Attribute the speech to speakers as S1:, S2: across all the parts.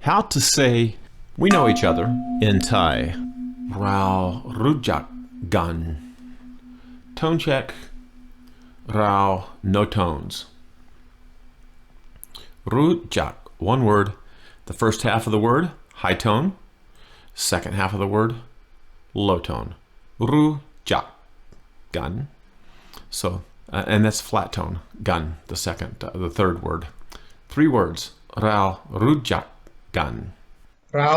S1: How to say we know each other in Thai. Rao rujak gan. Tone check. Rao no tones. Rujak, one word. The first half of the word, high tone. Second half of the word, low tone. Rujak gan. So, and that's flat tone. Gan, the third word. 3 words. Rao rujak gan.
S2: เรา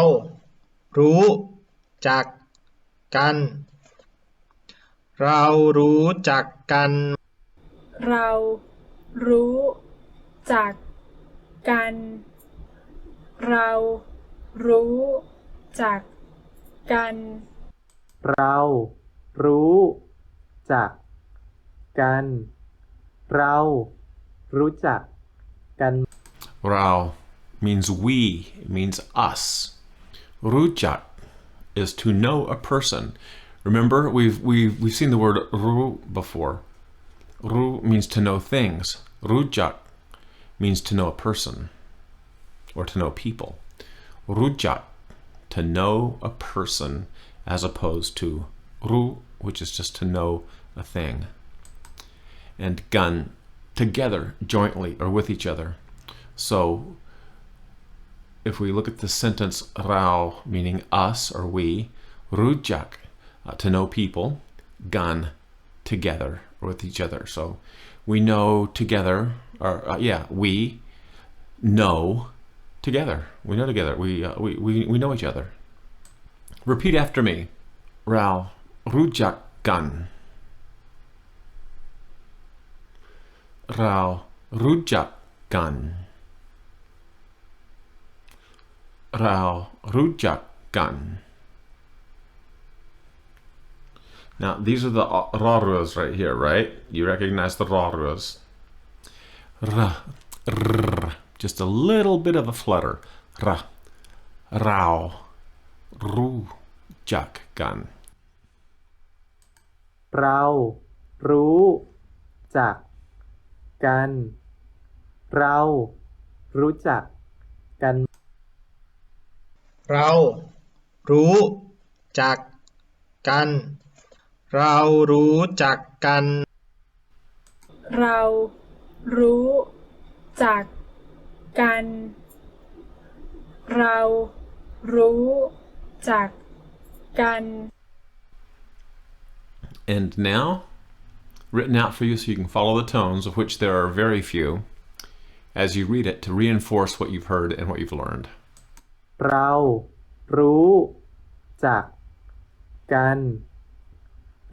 S2: รู้จักกันเรารู้จักกัน
S3: เรารู้จักกันเรารู้จักกัน
S4: เรารู้จักกันเรารู้จักกัน
S1: Rao means we, it means us. Rujak is to know a person. Remember, we've seen the word ru before. Ru means to know things. Rujak means to know a person or to know people. Rujak, to know a person, as opposed to ru, which is just to know a thing. And gan, together, jointly, or with each other. So, if we look at the sentence rao, meaning us or we, rujak, to know people, gan, together, or with each other. So, we know together, or we know together. We know together. We know each other. Repeat after me. Rao rujak gan. Rao rujak gan. Rao rujak gan. Now, these are the raruas right here, right? You recognize the raruas. Ra, rr, just a little bit of a flutter. Ra, rao, rujak gan.
S4: เรารู้จักกันเรารู้จักกัน
S2: เรารู้จักกันเรารู้จักกัน
S3: เรารู้จักกันเรารู้จักกัน
S1: And now, written out for you so you can follow the tones, of which there are very few, as you read it to reinforce what you've heard and what you've learned.
S4: เรารู้จักกัน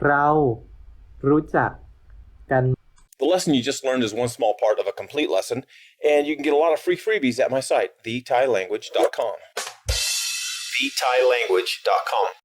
S4: เรารู้จักกัน
S5: The lesson you just learned is one small part of a complete lesson, and you can get a lot of free freebies at my site, TheThaiLanguage.com. TheThaiLanguage.com